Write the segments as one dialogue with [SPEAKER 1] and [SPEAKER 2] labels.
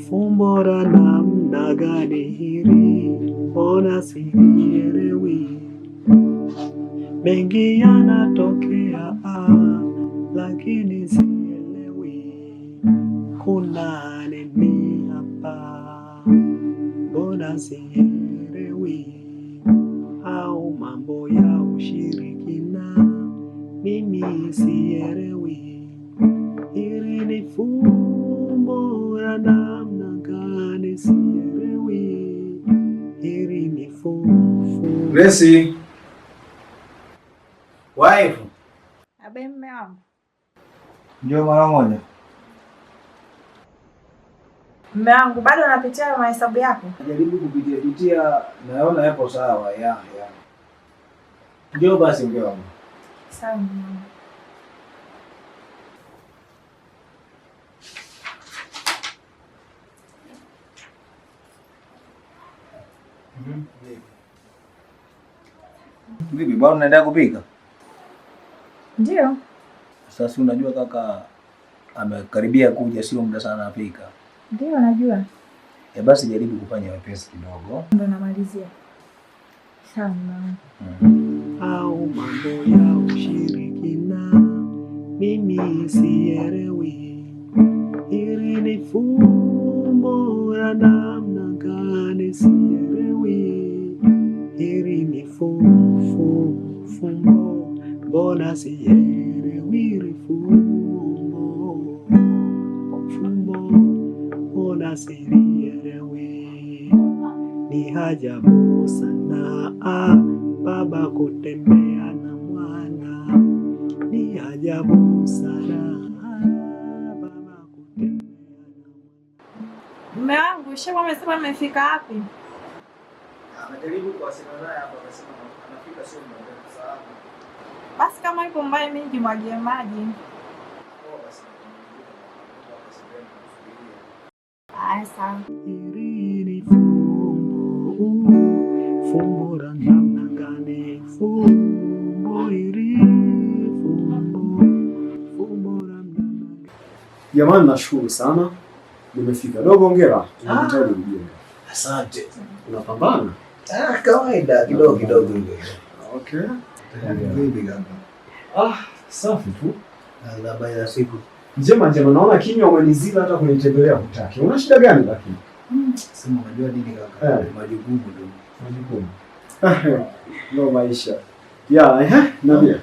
[SPEAKER 1] Fumbo la namna gani hili, mbona sielewi? Mengi yanatokea lakini sielewi. Kuna nini hapa, mbona sielewi? Au mambo ya ushirikina, mimi sielewi. Hili ni fumbo la namna gani, sielewi. Hili ni fumbo.
[SPEAKER 2] Grace. Wife.
[SPEAKER 3] Abe mume wangu.
[SPEAKER 2] Njoo mara moja.
[SPEAKER 3] Mume wangu bado unapitia mahesabu yako?
[SPEAKER 2] Najaribu kupitia naona yapo sawa ya. Njoo basi mke wangu.
[SPEAKER 3] Sawa mume wangu.
[SPEAKER 2] Vipi bwana, unaenda kupika?
[SPEAKER 3] Ndio.
[SPEAKER 2] Sasa unajua kaka amekaribia kuja, sio muda sana apika.
[SPEAKER 3] Ndio najua.
[SPEAKER 2] Basi jaribu kufanya wepesi kidogo.
[SPEAKER 3] Ndio namalizia. Sawa mama.
[SPEAKER 1] Au mambo ya ushirikina, mimi sielewi. Hili ni fumbo la namna gani, sielewi. Hili ni fumbo, mbona sielewi? Fumbo, mbona sielewi? Ni ajabu sana baba kutembea na mwana. Ni ajabu sana baba kutembea na mwana.
[SPEAKER 3] Mume wangu, shewa amesema amefika wapi?
[SPEAKER 2] Anajaribu kuwasiliana naye hapa, akasema anafika sio muda sana.
[SPEAKER 3] Basi kama yuko mbali mimi nimwagie maji. Sawa.
[SPEAKER 1] Hili ni fumbo la namna gani? Fumbo hili, fumbo la namna gani? Jamani, nashukuru sana nimefika. Dogo, hongera. Tunahitaji ujue. Asante. Unapambana?
[SPEAKER 2] Kawaida kidogo hivi.
[SPEAKER 1] Okay.
[SPEAKER 2] Vipi kaka?
[SPEAKER 1] Safi tu.
[SPEAKER 2] Na baada ya siku
[SPEAKER 1] Njema, naona kinywa umenizila hata kunitembelea hutaki. Una shida gani lakini?
[SPEAKER 2] Sema unajua nini kaka? Majukumu tu.
[SPEAKER 1] Majukumu. Ndio maisha. Naambia.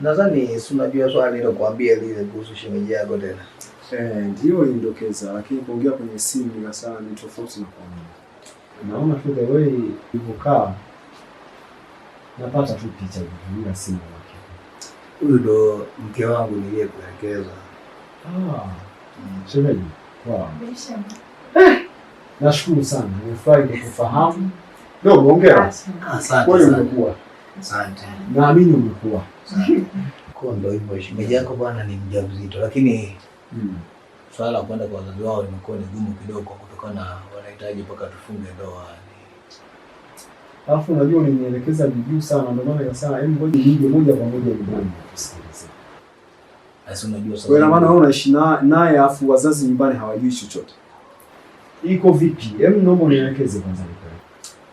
[SPEAKER 2] Nadhani si unajua swali nilokuambia lile kuhusu shemeji yako tena.
[SPEAKER 1] Ndio indokeza, lakini kuongea kwenye simu ni sana ni tofauti na kuongea. Naona tu the way ilivyokaa napata tu picha bila simu yake.
[SPEAKER 2] Huyu ndo mke wangu niliyekuelekeza.
[SPEAKER 1] Shemeji. Wow. Nashukuru sana. Nimefurahi kukufahamu. Dogo, hongera.
[SPEAKER 2] Asante
[SPEAKER 1] wewe
[SPEAKER 2] sana.
[SPEAKER 1] Umekuwa.
[SPEAKER 2] Asante.
[SPEAKER 1] Naamini umekuwa.
[SPEAKER 2] Kwa ndo hivyo shemeji yako bwana ni mjamzito, lakini swala la kwenda kwa wazazi wao limekuwa ni gumu kidogo kutokana wanahitaji mpaka tufunge ndoa.
[SPEAKER 1] Alafu unajua ulinielekeza vizuri sana, ndio maana nikasema hebu ngoja nije moja kwa moja nyumbani kusikiliza.
[SPEAKER 2] Sasa unajua sasa.
[SPEAKER 1] Kwa maana wewe unaishi naye afu wazazi nyumbani hawajui chochote. Iko vipi? Hebu naomba unielekeze kwanza nipo.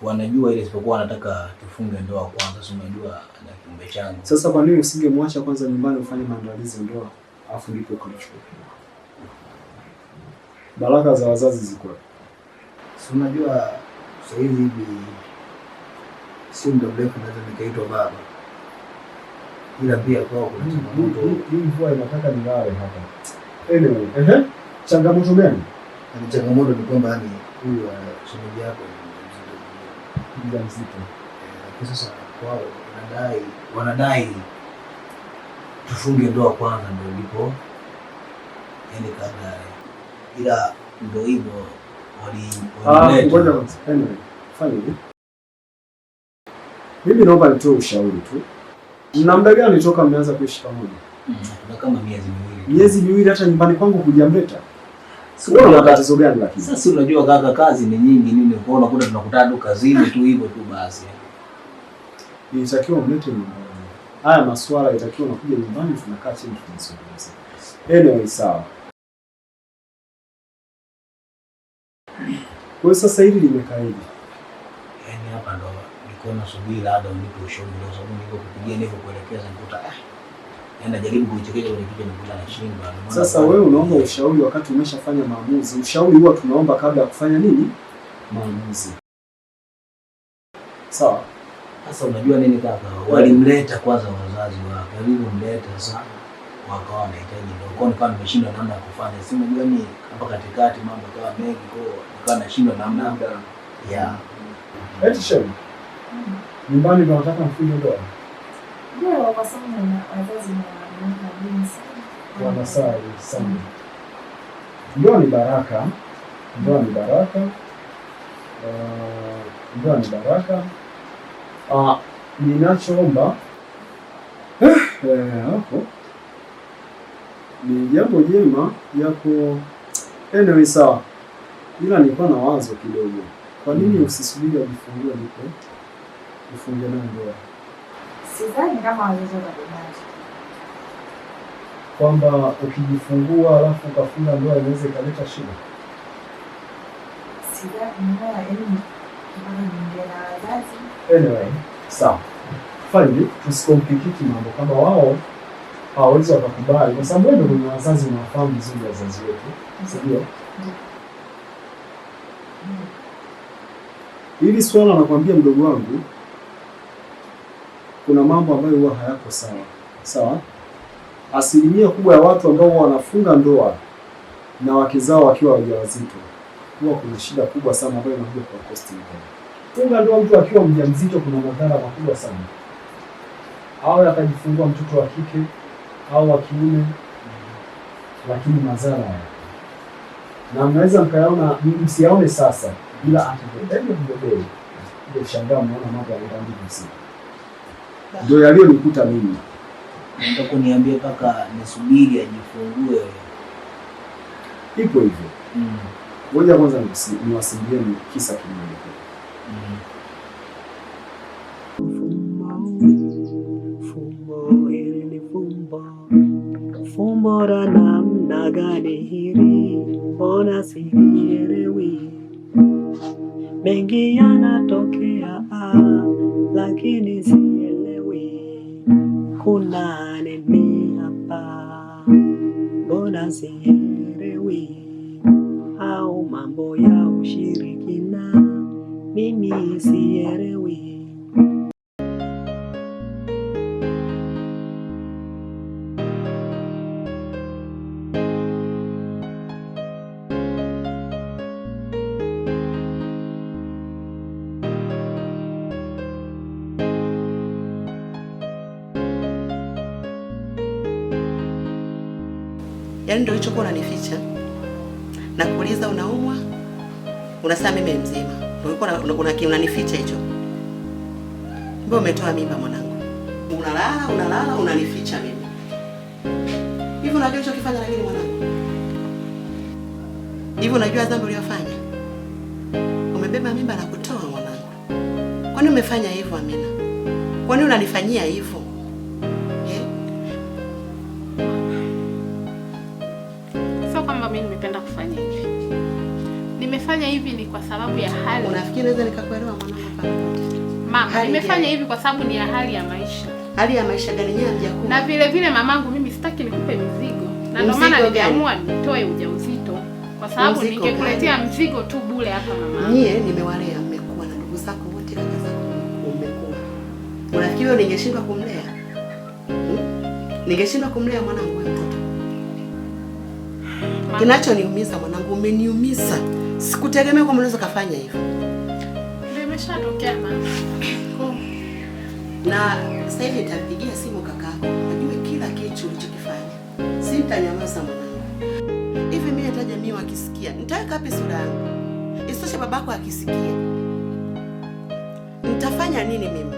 [SPEAKER 2] Wanajua ile isipokuwa wanataka tufunge ndoa kwanza, si unajua ana kiumbe changu.
[SPEAKER 1] Sasa kwa nini usingemwacha kwanza nyumbani ufanye maandalizi ya ndoa afu ndipo ukachukua? Baraka za wazazi ziko.
[SPEAKER 2] Si unajua sasa hivi si muda mrefu naweza nikaitwa baba. Ila pia kwao kuna changamoto.
[SPEAKER 1] Hii mvua inataka nilale hapa. Anyway, changamoto gani?
[SPEAKER 2] Ni changamoto ni kwamba yani huyu shemeji yako ni
[SPEAKER 1] mjamzito.
[SPEAKER 2] Kwa sasa kwao wanadai tufunge ndoa kwanza ndio ndipo yani kabla, ila ndio hivyo
[SPEAKER 1] ngoja kwanza. Anyway, fanya hivi. Mimi naomba nitoe ushauri tu. Mna muda gani toka mmeanza kuishi pamoja?
[SPEAKER 2] Tuna kama miezi miwili.
[SPEAKER 1] Miezi miwili hata nyumbani kwangu hujamleta? Sio na tatizo gani lakini?
[SPEAKER 2] Sasa unajua kaka, kazi ni nyingi nini, kwa unakuta tunakutana tu kazini tu hivyo tu basi.
[SPEAKER 1] Inatakiwa mlete nyumbani. Haya masuala itakiwa unakuja nyumbani tunakaa chini tunazungumza. Anyway, sawa. Kwa hiyo sasa hili limekaidi.
[SPEAKER 2] Yaani hapa ndo nilikuwa nasubiri labda unipe ushauri kwa sababu niko kupigia niko kuelekeza nikuta naenda jaribu kuichekesha kwenye kitu nikuta na shindwa.
[SPEAKER 1] Sasa wewe unaomba ushauri wakati umeshafanya maamuzi. Ushauri huwa tunaomba kabla ya kufanya nini? Maamuzi. Sawa.
[SPEAKER 2] Sasa unajua nini kaka? Walimleta kwanza wazazi wake. Walimleta sasa wakawa wanahitaji ndio. Kwa nikawa nimeshindwa namna ya kufanya. Si unajua ni hapa katikati mambo kawa mengi kwa nikawa nashindwa namna ya.
[SPEAKER 1] Eti shemu. Nyumbani ndio nataka mfunge ndoa.
[SPEAKER 3] Ndio kwa sababu na wazazi na dini sana.
[SPEAKER 1] Wanasali sana. Ndoa ni baraka. Ndoa ni baraka. Ndoa ni baraka. Ninachoomba hapo ni jambo jema yako. Anyway, sawa, ila nilikuwa na wazo kidogo. Kwa nini usisubiri ajifungue ndipo ufunge naye ndoa?
[SPEAKER 3] Sidhani kama wazazi watakubalia.
[SPEAKER 1] Kwamba ukijifungua alafu ukafunga ndoa inaweza ikaleta shida.
[SPEAKER 3] Sidhani ndoa elimu na wazazi.
[SPEAKER 1] Anyway, sawa. Fine, tusikomplikiti mambo kama wao hawawezi wakakubali kwa sababu wewe ndio wazazi unafahamu vizuri wazazi wetu. Sio? Hili swala nakwambia mdogo wangu, kuna mambo ambayo huwa hayako sawa. Sawa? Asilimia kubwa ya watu ambao wanafunga ndoa na wake zao wakiwa wajawazito, huwa kuna shida kubwa sana ambayo inakuja kwa cost nyingi. Funga ndoa mtu akiwa mjamzito kuna madhara makubwa sana. Au akajifungua mtoto wa kike au wa kiume, lakini madhara haya. Na mnaweza mkayaona, msiaone sasa, ila atakapoenda mbele ndio shangaa mnaona mambo yanaenda ndivyo. Ndio yaliyonikuta mimi.
[SPEAKER 2] Nataka kuniambia kaka nisubiri ajifungue.
[SPEAKER 1] Ipo hivyo. Ngoja kwanza niwasilieni kisa kimoja.
[SPEAKER 4] Fumbo la namna gani hili, mbona sielewi? Mengi yanatokea lakini sielewi. Kuna nini hapa, mbona sielewi? Au mambo ya ushirikina, mimi sielewi.
[SPEAKER 5] Yaani ndio hicho kwa unanificha. Na kuuliza unaumwa? Unasema mimi mzima. Ndio unanificha hicho. Mbona umetoa mimba mwanangu? Unalala unanificha mimi. Hivi unajua ulichokifanya na nini mwanangu? Hivi unajua dhambi uliyofanya? Umebeba mimba na kutoa mwanangu. Kwani umefanya hivyo Amina? Kwani unanifanyia hivyo?
[SPEAKER 6] Mimi nimependa kufanya hivi. Nimefanya hivi ni kwa sababu ya hali.
[SPEAKER 5] Unafikiri naweza nikakuelewa mwanangu?
[SPEAKER 6] Mama, nimefanya hivi kwa sababu ni ya hali ya maisha.
[SPEAKER 5] Hali ya maisha gani nyanja yako?
[SPEAKER 6] Na vile vile mamangu mimi sitaki nikupe mizigo. Na ndio maana niliamua nitoe ujauzito kwa sababu ningekuletea mzigo tu bure hapa mama.
[SPEAKER 5] Nyie nimewalea, mmekuwa na ndugu zako wote, kaka zako mmekuwa. Unafikiri wewe ningeshindwa kumlea? Ningeshindwa kumlea mwanangu wewe mtoto? Kinachoniumiza mwanangu, umeniumiza. Sikutegemea kwamba unaweza kufanya hivyo.
[SPEAKER 6] Ndio imeshatokea mama.
[SPEAKER 5] Na sasa hivi nitapigia simu kakako. Najua kila kitu ulichokifanya. Sitanyamaza mwanangu. Hivi mimi hata jamii wakisikia, nitaweka wapi sura yangu? Isitoshe babako akisikia. Nitafanya nini mimi?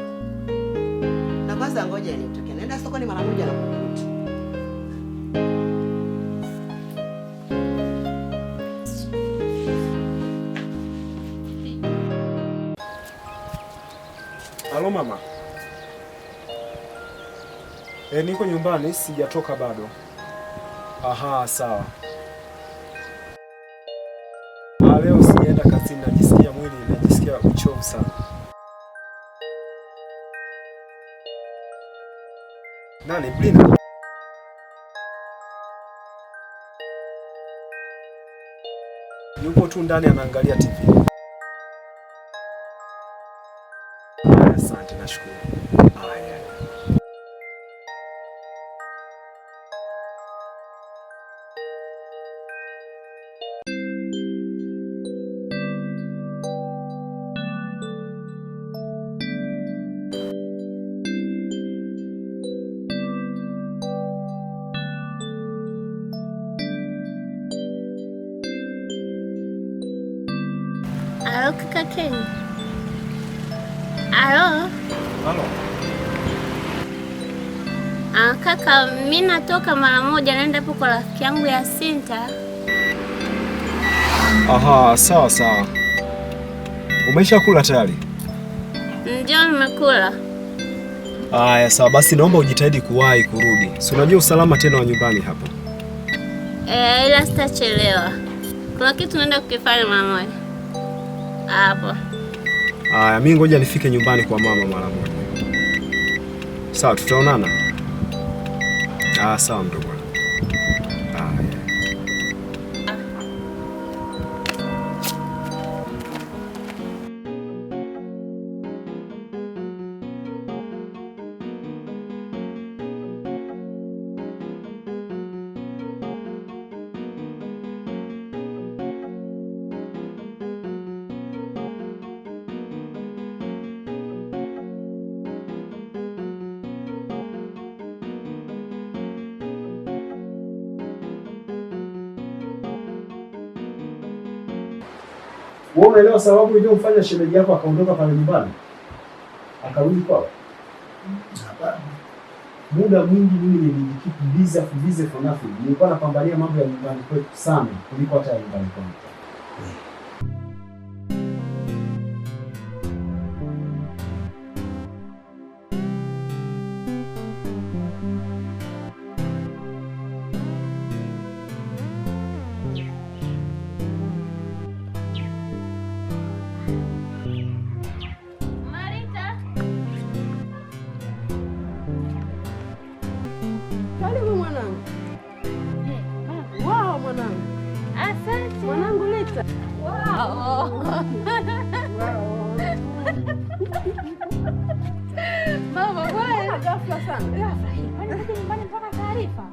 [SPEAKER 5] Na kwanza ngoja nitoke. Naenda sokoni mara moja na kukuta.
[SPEAKER 1] Halo mama. Niko nyumbani, sijatoka bado. Aha, sawa. Leo sijaenda kazini, najisikia uchovu sana. Nani Blina? Yupo tu ndani anaangalia TV. Asante, nashukuru. Haya.
[SPEAKER 7] Halo kaka Ken. Halo.
[SPEAKER 1] Halo.
[SPEAKER 7] Kaka, mimi natoka mara moja naenda hapo kwa rafiki yangu ya Sinta.
[SPEAKER 1] Aha, sawa sawa. Umesha kula tayari?
[SPEAKER 7] Ndio nimekula.
[SPEAKER 1] Haya, sawa basi naomba ujitahidi kuwahi kurudi. Si unajua usalama tena wa nyumbani hapa.
[SPEAKER 7] Ila sitachelewa. Kuna kitu naenda kukifanya mara moja. Hapo.
[SPEAKER 1] Haya, mimi ngoja nifike nyumbani kwa mama mara moja. Sawa, tutaonana. Sawa mdogo. Wewe unaelewa sababu iliyomfanya shemeji yako akaondoka pale nyumbani? Akarudi kwao? Hapana. Muda mwingi mimi nilijikimbiza for nothing. Nilikuwa napambania mambo ya nyumbani kwetu sana kuliko hata ya nyumbani kwangu.
[SPEAKER 8] Karibu mwanangu. Wow, mwanangu.
[SPEAKER 7] Asante.
[SPEAKER 8] Mwanangu Lita.
[SPEAKER 7] Wow. Mama, wewe
[SPEAKER 8] ghafla sana.
[SPEAKER 7] kwani nyumbani mpaka taarifa?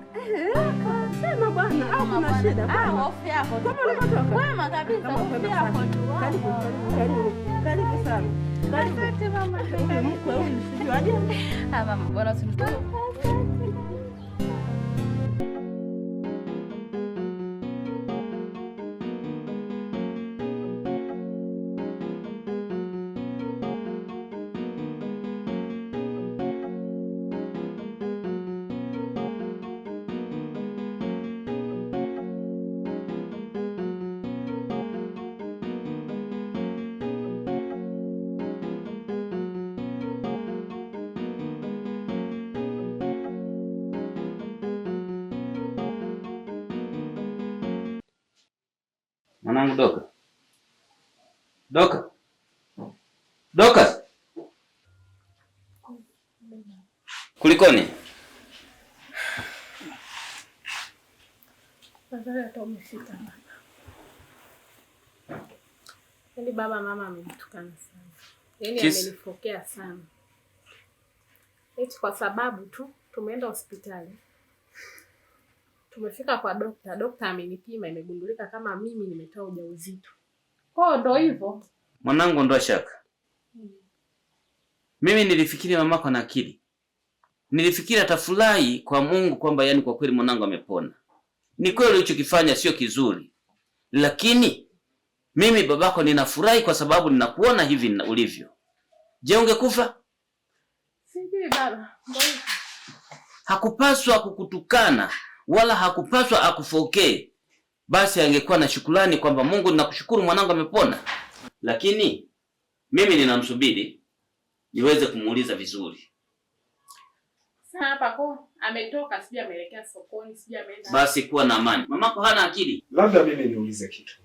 [SPEAKER 8] Sema bwana, au kuna shida bwana?
[SPEAKER 7] Hofu yako.
[SPEAKER 8] Kama unatoka.
[SPEAKER 7] Wema kabisa, hofu yako tu.
[SPEAKER 8] Karibu sana.
[SPEAKER 7] Asante mama.
[SPEAKER 8] Mkwe huyu sijuaje?
[SPEAKER 7] Mama, bwana tunatoka.
[SPEAKER 9] Mwanangu Doka. Doka. Doka. Kulikoni?
[SPEAKER 6] Nadhani hata umefika baba. Yaani baba mama amenitukana sana. Yaani amenifokea sana. Eti kwa sababu tu tumeenda hospitali. Tumefika kwa dokta. Dokta amenipima, imegundulika kama mimi nimetoa ujauzito. Kwa ndo hivyo.
[SPEAKER 9] Mwanangu ndo shaka. Mimi nilifikiri mamako ana akili. Nilifikiri atafurahi kwa Mungu kwamba yani kwa kweli mwanangu amepona. Ni kweli ulichokifanya sio kizuri. Lakini mimi babako ninafurahi kwa sababu ninakuona hivi ulivyo. Je, ungekufa?
[SPEAKER 6] Sijui baba.
[SPEAKER 9] Hakupaswa kukutukana wala hakupaswa akufokee. Basi angekuwa na shukrani kwamba Mungu ninakushukuru mwanangu amepona. Lakini mimi ninamsubiri niweze kumuuliza vizuri.
[SPEAKER 6] Sasa hapa kwa ametoka sija ameelekea sokoni sija ameenda.
[SPEAKER 9] Basi kuwa na amani. Mamako hana akili.
[SPEAKER 1] Labda mimi niulize kitu.